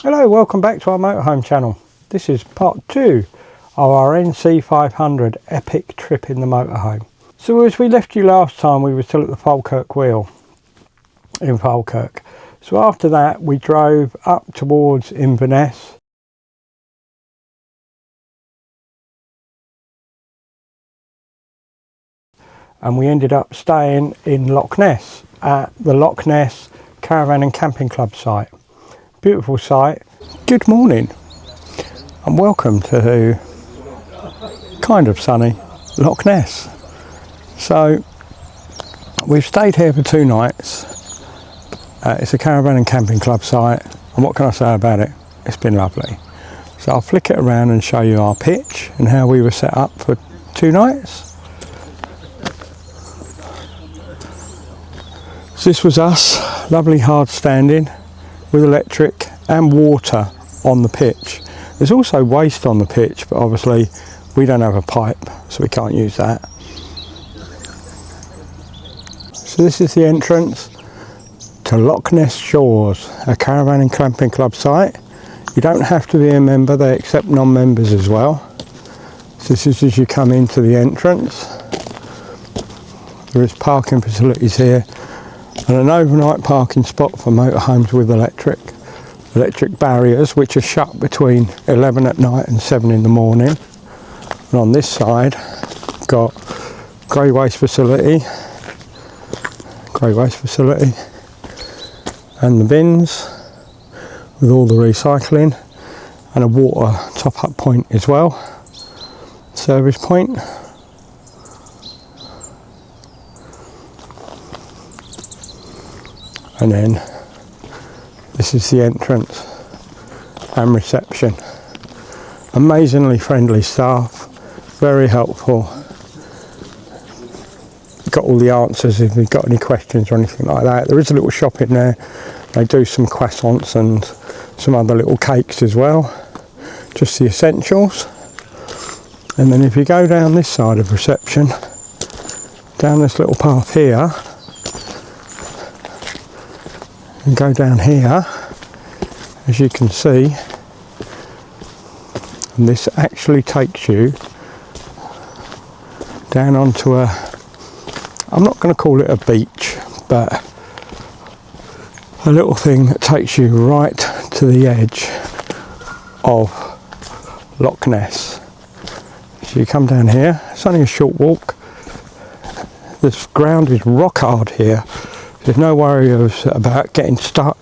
Hello, welcome back to our motorhome channel. This is part 2 of our NC500 epic trip in the motorhome. So as we left you last time, we were still at the Falkirk Wheel in Falkirk. So after that we drove up towards Inverness, and we ended up staying in Loch Ness at the Loch Ness Caravan and Camping Club site. Beautiful site. Good morning and welcome to kind of sunny Loch Ness. So we've stayed here for 2 nights. It's a Caravan and Camping Club site, and what can I say about it? It's been lovely. So I'll flick it around and show you our pitch and how we were set up for 2 nights. So this was us, lovely hard standing with electric and water on the pitch. There's also waste on the pitch, but obviously we don't have a pipe, so we can't use that. So this is the entrance to Loch Ness Shores, a Caravan and Camping Club site. You don't have to be a member, they accept non-members as well. So this is as you come into the entrance. There is parking facilities here and an overnight parking spot for motorhomes with electric barriers, which are shut between 11 at night and 7 in the morning. And on this side got grey waste facility and the bins with all the recycling, and a water top up point as well, service point. And then this is the entrance and reception. Amazingly friendly staff, very helpful. Got all the answers if you've got any questions or anything like that. There is a little shop in there. They do some croissants and some other little cakes as well. Just the essentials. And then if you go down this side of reception, down this little path here, and go down here, as you can see, and this actually takes you down onto a, I'm not going to call it a beach, but a little thing that takes you right to the edge of Loch Ness. So you come down here, it's only a short walk. This ground is rock hard here. There's no worry about getting stuck.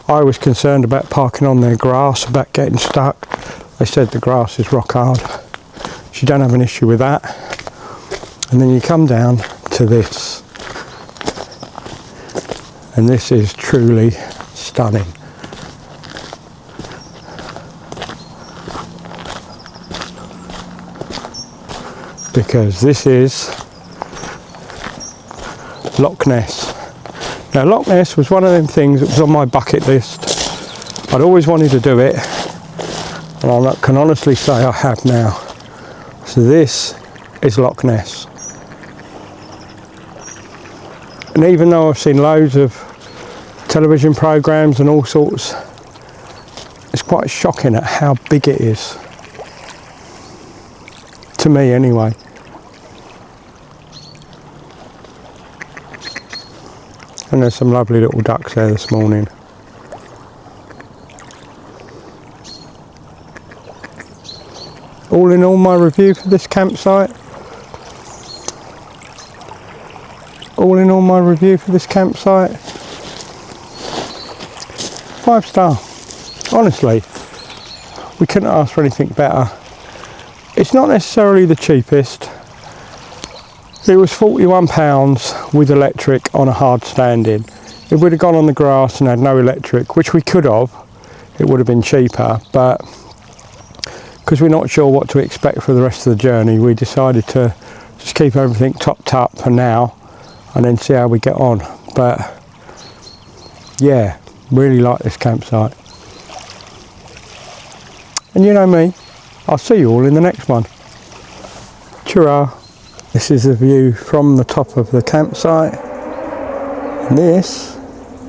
I was concerned about parking on their grass, about getting stuck. They said the grass is rock hard, so you don't have an issue with that. And then you come down to this, and this is truly stunning. Because this is Loch Ness. Now Loch Ness was one of them things that was on my bucket list. I'd always wanted to do it, and I can honestly say I have now. So this is Loch Ness. And even though I've seen loads of television programmes and all sorts, it's quite shocking at how big it is. To me anyway. And there's some lovely little ducks there this morning. All in all, my review for this campsite. 5 star. Honestly, we couldn't ask for anything better. It's not necessarily the cheapest. It was £41 with electric on a hard standing. If we'd have gone on the grass and had no electric, which we could have, it would have been cheaper, but because we're not sure what to expect for the rest of the journey, we decided to just keep everything topped up for now and then see how we get on. But yeah, really like this campsite. And you know me, I'll see you all in the next one. Ta-ra. This is a view from the top of the campsite, and this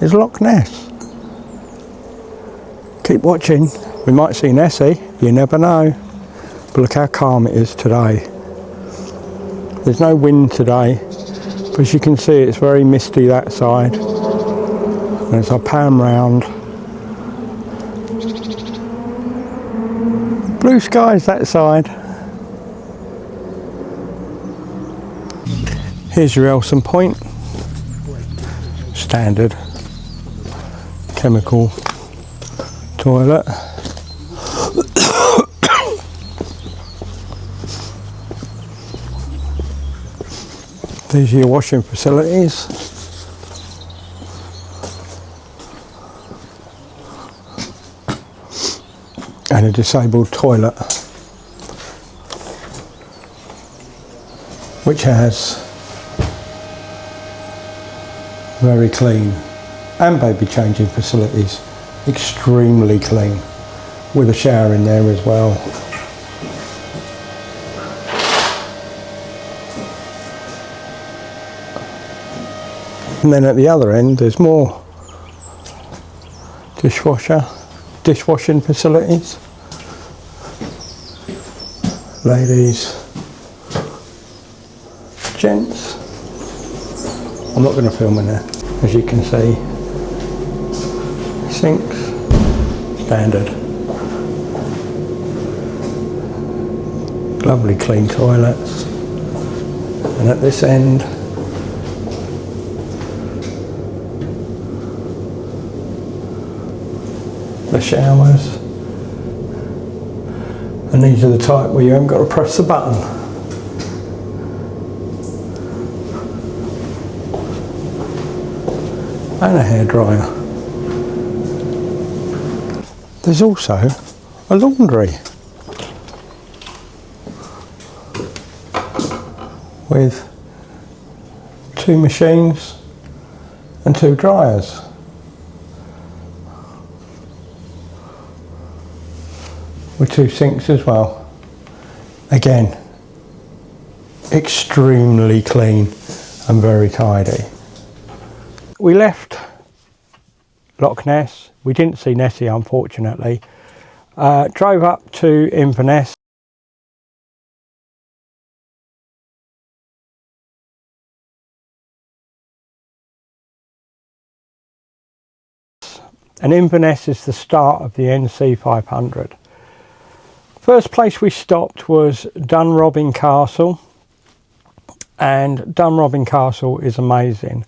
is Loch Ness. Keep watching, we might see Nessie, you never know. But look how calm it is today. There's no wind today, but as you can see it's very misty that side. And as I pan round, blue skies that side. Here's your Elson Point, standard chemical toilet. These are your washing facilities. And a disabled toilet, which has very clean and baby changing facilities, extremely clean, with a shower in there as well. And then at the other end there's more dishwashing facilities. Ladies, gents. I'm not going to film in there. As you can see, sinks, standard. Lovely clean toilets. And at this end, the showers. And these are the type where you haven't got to press the button. And a hairdryer. There's also a laundry with 2 machines and 2 dryers. With 2 sinks as well. Again, extremely clean and very tidy. We left Loch Ness. We didn't see Nessie, unfortunately. Drove up to Inverness. And Inverness is the start of the NC500. First place we stopped was Dunrobin Castle. And Dunrobin Castle is amazing.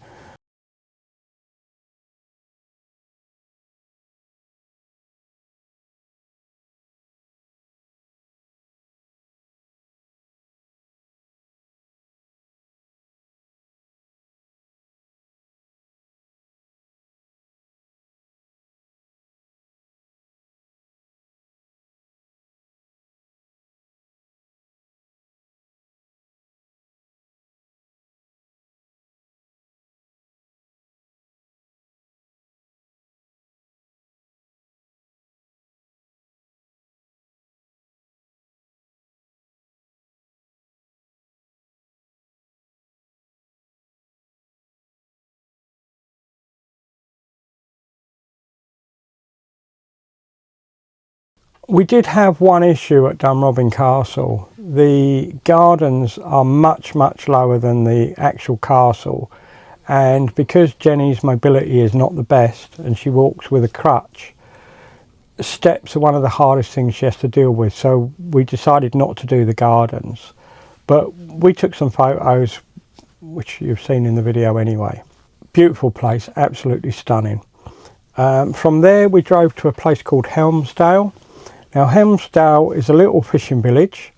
We did have one issue at Dunrobin Castle. The gardens are much lower than the actual castle, and because Jenny's mobility is not the best and she walks with a crutch, steps are one of the hardest things she has to deal with, so we decided not to do the gardens. But we took some photos, which you've seen in the video anyway. Beautiful place, absolutely stunning. From there we drove to a place called Helmsdale. Now Helmsdale is a little fishing village.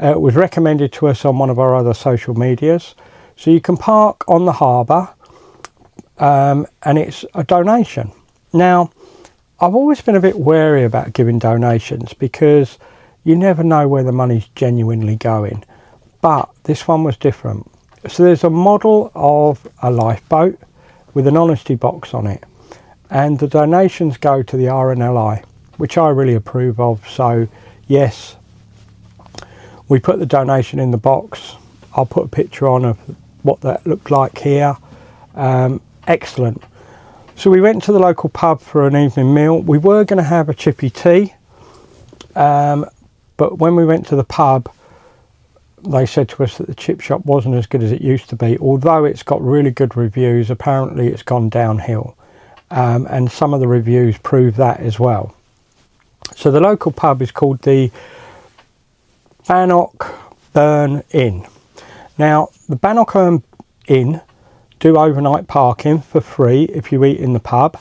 It was recommended to us on one of our other social medias. So you can park on the harbour, and it's a donation. Now I've always been a bit wary about giving donations because you never know where the money's genuinely going, but this one was different. So there's a model of a lifeboat with an honesty box on it, and the donations go to the RNLI, which I really approve of. So yes, we put the donation in the box. I'll put a picture on of what that looked like here. Excellent. So we went to the local pub for an evening meal. We were going to have a chippy tea, but when we went to the pub, they said to us that the chip shop wasn't as good as it used to be. Although it's got really good reviews, apparently it's gone downhill, and some of the reviews prove that as well. So the local pub is called the Bannockburn Inn. Now the Bannockburn Inn do overnight parking for free if you eat in the pub,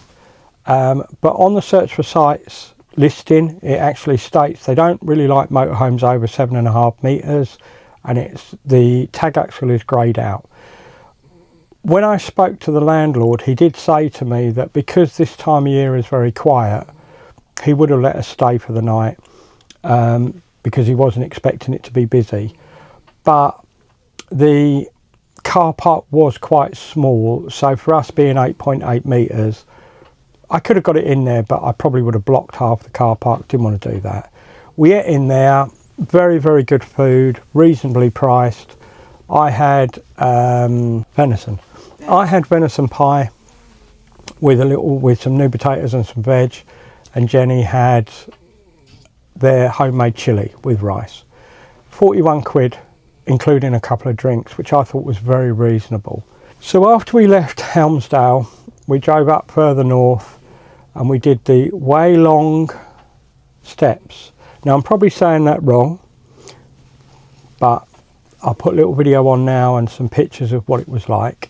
but on the search for sites listing it actually states they don't really like motorhomes over 7.5 meters, and it's the tag axle is greyed out. When I spoke to the landlord, he did say to me that because this time of year is very quiet, he would have let us stay for the night, because he wasn't expecting it to be busy. But the car park was quite small, so for us being 8.8 meters, I could have got it in there, but I probably would have blocked half the car park. Didn't want to do that. We ate in there. Very, very good food, reasonably priced. I had venison. I had venison pie with some new potatoes and some veg, and Jenny had their homemade chilli with rice. 41 quid, including a couple of drinks, which I thought was very reasonable. So after we left Helmsdale, we drove up further north and we did the Waylong steps. Now I'm probably saying that wrong, but I'll put a little video on now and some pictures of what it was like.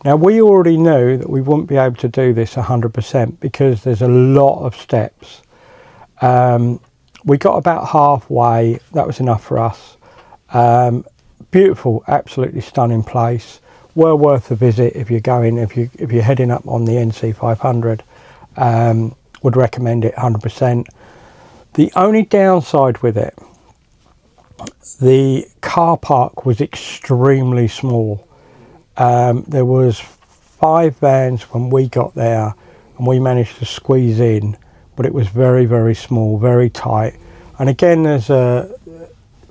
Now we already knew that we wouldn't be able to do this 100% because there's a lot of steps. We got about halfway, that was enough for us. Beautiful, absolutely stunning place. Well worth a visit if you're going, if you're heading up on the NC500. Would recommend it 100%. The only downside with it, the car park was extremely small. There was 5 vans when we got there and we managed to squeeze in, but it was very, very small, very tight. And again, there's an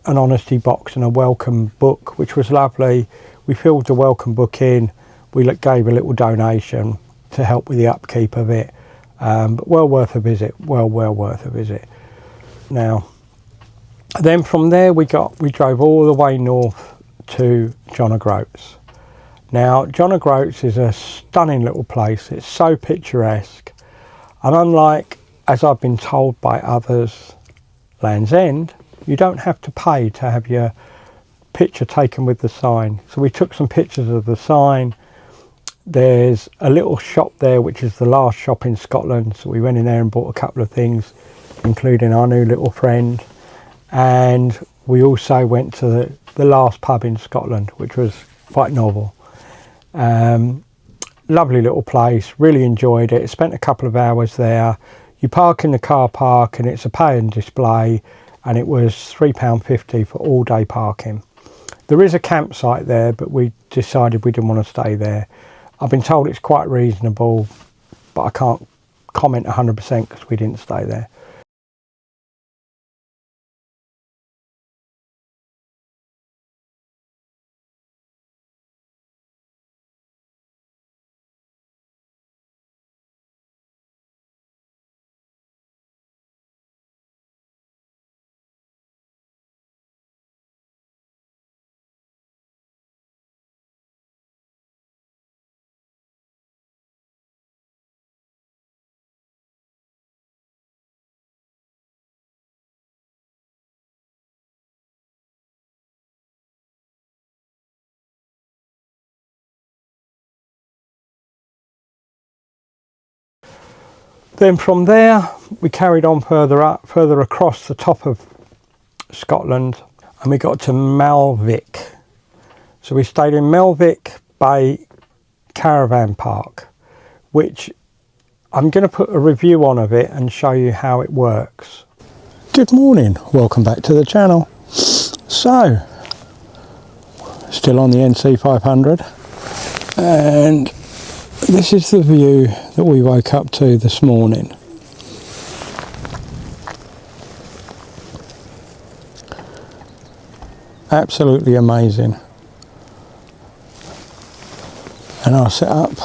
honesty box and a welcome book, which was lovely. We filled the welcome book in, we gave a little donation to help with the upkeep of it, but well worth a visit, well worth a visit. Now then from there we drove all the way north to John O'Groats. Now, John O'Groats is a stunning little place. It's so picturesque. And unlike, as I've been told by others, Land's End, you don't have to pay to have your picture taken with the sign. So we took some pictures of the sign. There's a little shop there, which is the last shop in Scotland. So we went in there and bought a couple of things, including our new little friend. And we also went to the last pub in Scotland, which was quite novel. Lovely little place, really enjoyed it. Spent a couple of hours there. You park in the car park and it's a pay and display, and it was £3.50 for all day parking. There is a campsite there, but we decided we didn't want to stay there. I've been told it's quite reasonable, but I can't comment 100% because we didn't stay there. Then from there we carried on further across the top of Scotland, and we got to Malvik. So we stayed in Malvik Bay caravan park, which I'm going to put a review on of it and show you how it works. Good morning, welcome back to the channel. So, still on the NC500, and this is the view that we woke up to this morning. Absolutely amazing. And I'll set up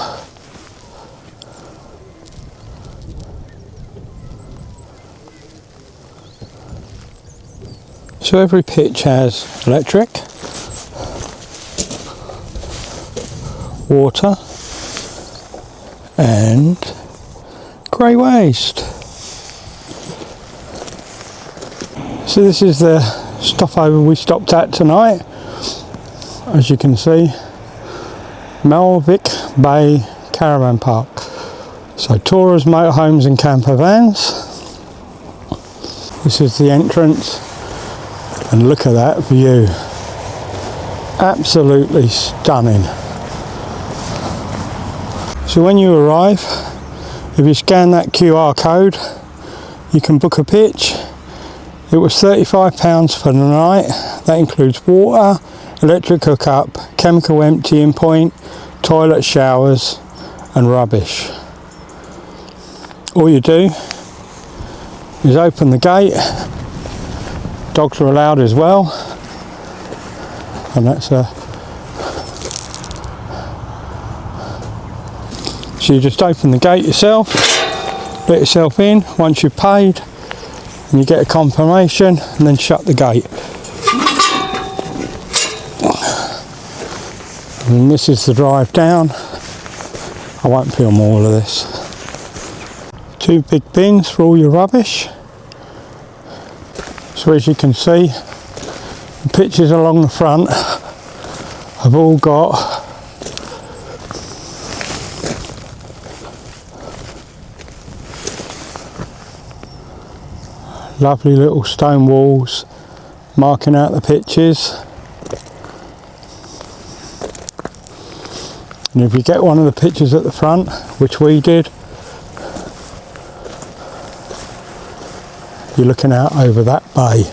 so every pitch has electric, water and grey waste. So this is the stopover we stopped at tonight. As you can see, Melvick Bay Caravan Park. So tourers, motorhomes and camper vans. This is the entrance, and look at that view. Absolutely stunning. So when you arrive, if you scan that QR code, you can book a pitch. It was £35 for the night. That includes water, electric hookup, chemical emptying point, toilet, showers and rubbish. All you do is open the gate. Dogs are allowed as well, and that's so you just open the gate yourself, let yourself in once you've paid, and you get a confirmation, and then shut the gate. And this is the drive down. I won't film all of this. 2 big bins for all your rubbish. So as you can see, the pitches along the front have all got lovely little stone walls marking out the pitches. And if you get one of the pitches at the front, which we did, you're looking out over that bay.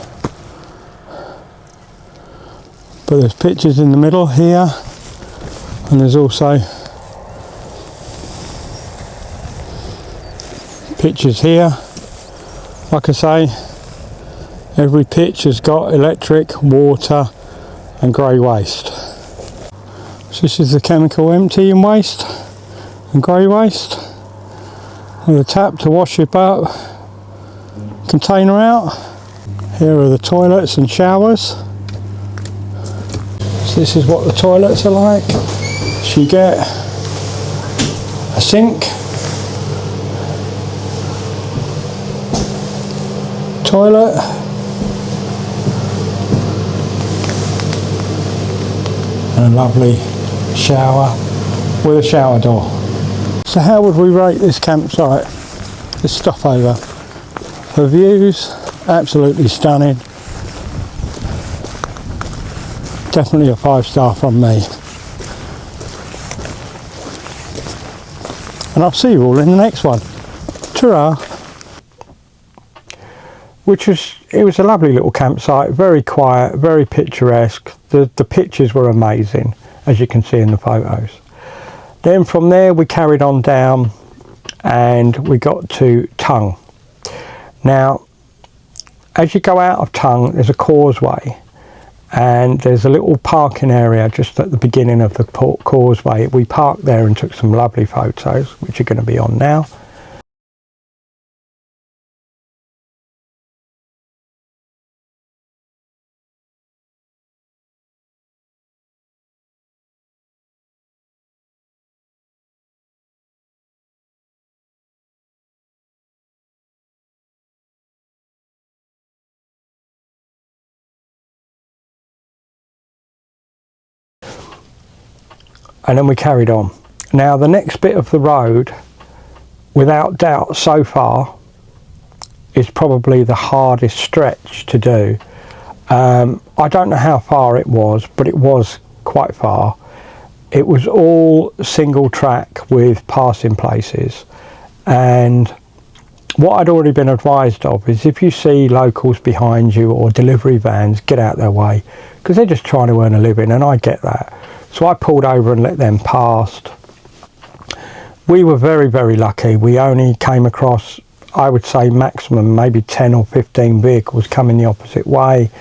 But there's pitches in the middle here, and there's also pitches here. Like I say, every pitch has got electric, water and grey waste. So this is the chemical emptying waste and grey waste, with a tap to wash your butt container out. Here are the toilets and showers. So this is what the toilets are like. So you get a sink, toilet, and a lovely shower with a shower door. So how would we rate this campsite, this stopover? The views, absolutely stunning. Definitely a 5-star from me. And I'll see you all in the next one. Ta-ra! It was a lovely little campsite, very quiet, very picturesque. The pictures were amazing, as you can see in the photos. Then from there we carried on down and we got to Tongue. Now, as you go out of Tongue, there's a causeway, and there's a little parking area just at the beginning of the causeway. We parked there and took some lovely photos, which are going to be on now. And then we carried on. Now the next bit of the road, without doubt so far, is probably the hardest stretch to do. I don't know how far it was, but it was quite far. it was all single track with passing places. And what I'd already been advised of is if you see locals behind you or delivery vans, get out their way, because they're just trying to earn a living, and I get that. So I pulled over and let them past. We were very, very lucky. We only came across, I would say maximum maybe 10 or 15 vehicles coming the opposite way.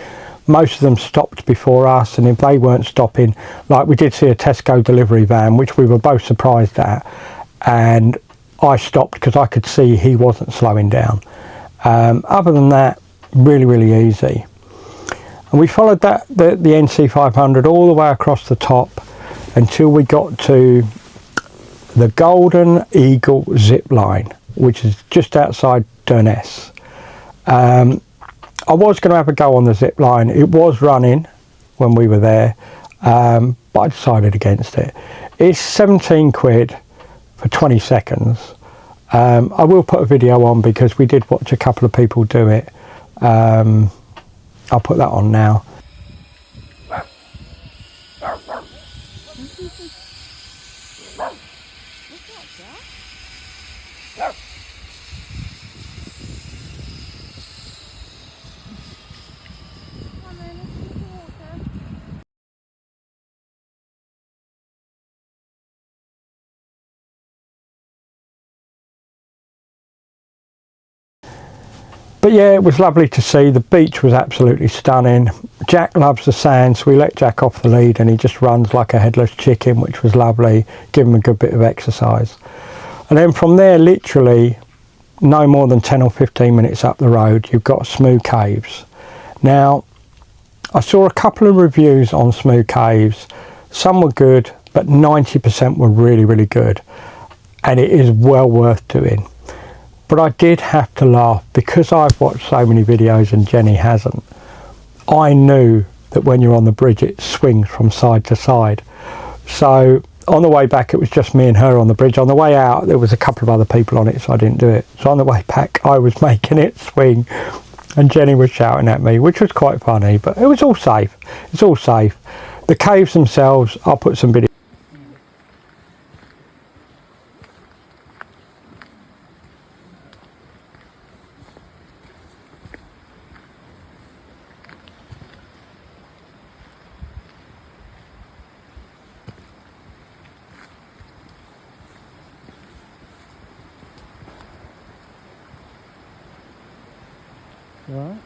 Most of them stopped before us, and if they weren't stopping, like we did see a Tesco delivery van, which we were both surprised at, and I stopped because I could see he wasn't slowing down. Other than that, really, really easy. And we followed the NC500 all the way across the top until we got to the Golden Eagle zip line, which is just outside Durness. I was going to have a go on the zip line. It was running when we were there, but I decided against it. It's 17 quid for 20 seconds. I will put a video on because we did watch a couple of people do it. I'll put that on now. But yeah, it was lovely to see. The beach was absolutely stunning. Jack loves the sand, so we let Jack off the lead and he just runs like a headless chicken, which was lovely. Give him a good bit of exercise. And then from there, literally no more than 10 or 15 minutes up the road, you've got Smooth Caves. Now, I saw a couple of reviews on Smooth Caves. Some were good, but 90% were really, really good. And it is well worth doing. But I did have to laugh because I've watched so many videos and Jenny hasn't. I knew that when you're on the bridge, it swings from side to side. So on the way back, it was just me and her on the bridge. On the way out, there was a couple of other people on it, so I didn't do it. So on the way back, I was making it swing and Jenny was shouting at me, which was quite funny, but it was all safe. It's all safe. The caves themselves, I'll put some videos. Right.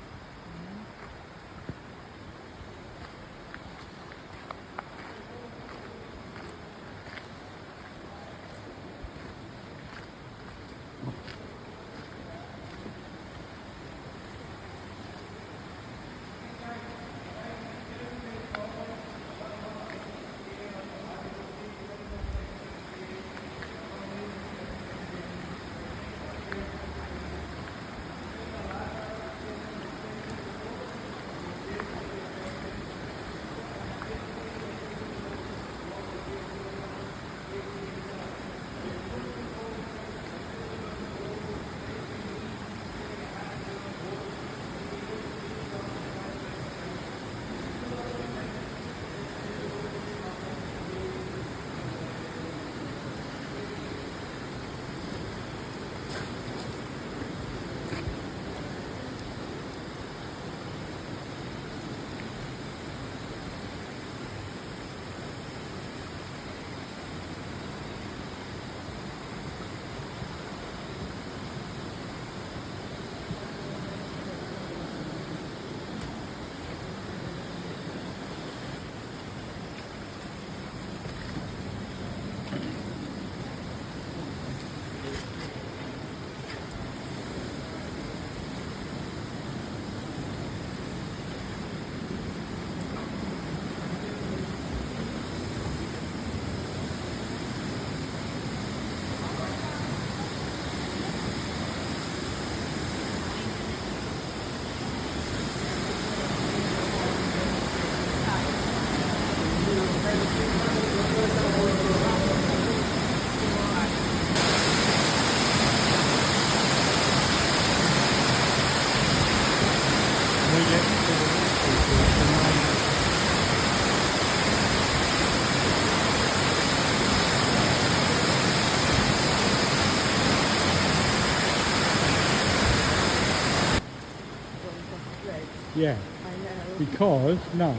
Yeah. I know. Because, no.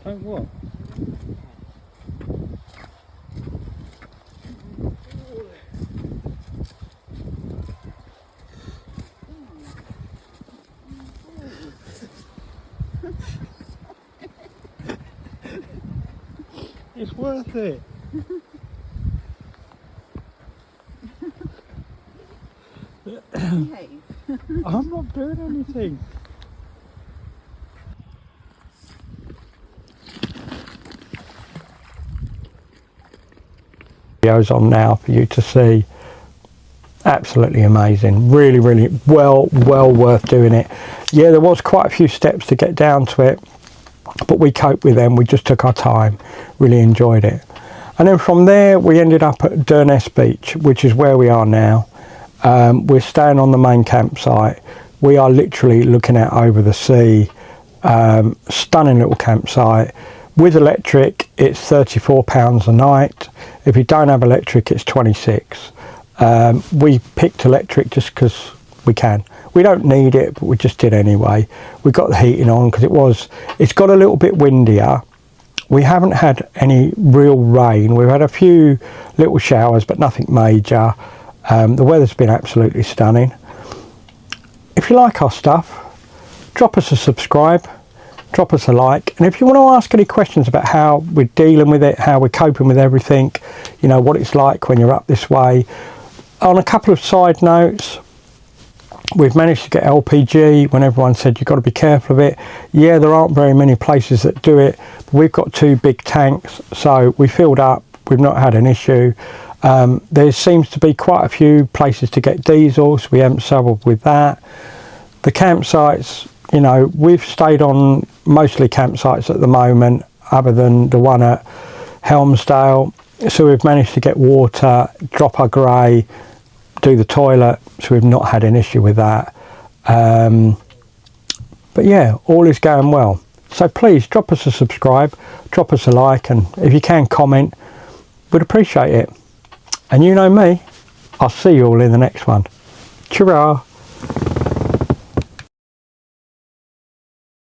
Oh, what? It's worth it. Behave. I'm not doing anything. Videos on now for you to see. Absolutely amazing. Really, really well worth doing it. Yeah, there was quite a few steps to get down to it, but we coped with them. We just took our time. Really enjoyed it. And then from there we ended up at Durness Beach, which is where we are now. We're staying on the main campsite. We are literally looking out over the sea. Stunning little campsite. With electric, it's £34 a night. If you don't have electric, it's 26. We picked electric just because we can. We don't need it, but we just did anyway. We got the heating on because it's got a little bit windier. We haven't had any real rain. We've had a few little showers, but nothing major. The weather's been absolutely stunning. If you like our stuff, drop us a subscribe, drop us a like, and if you want to ask any questions about how we're dealing with it, how we're coping with everything, you know, what it's like when you're up this way. On a couple of side notes, we've managed to get LPG when everyone said you've got to be careful of it. Yeah, there aren't very many places that do it, but we've got 2 big tanks, so we filled up. We've not had an issue. There seems to be quite a few places to get diesel, so we haven't struggled with that. The campsites, you know, we've stayed on mostly campsites at the moment, other than the one at Helmsdale. So we've managed to get water, drop our grey, do the toilet, so we've not had an issue with that. But yeah, all is going well. So please drop us a subscribe, drop us a like, and if you can comment, we'd appreciate it. And you know me, I'll see you all in the next one. Ta-ra!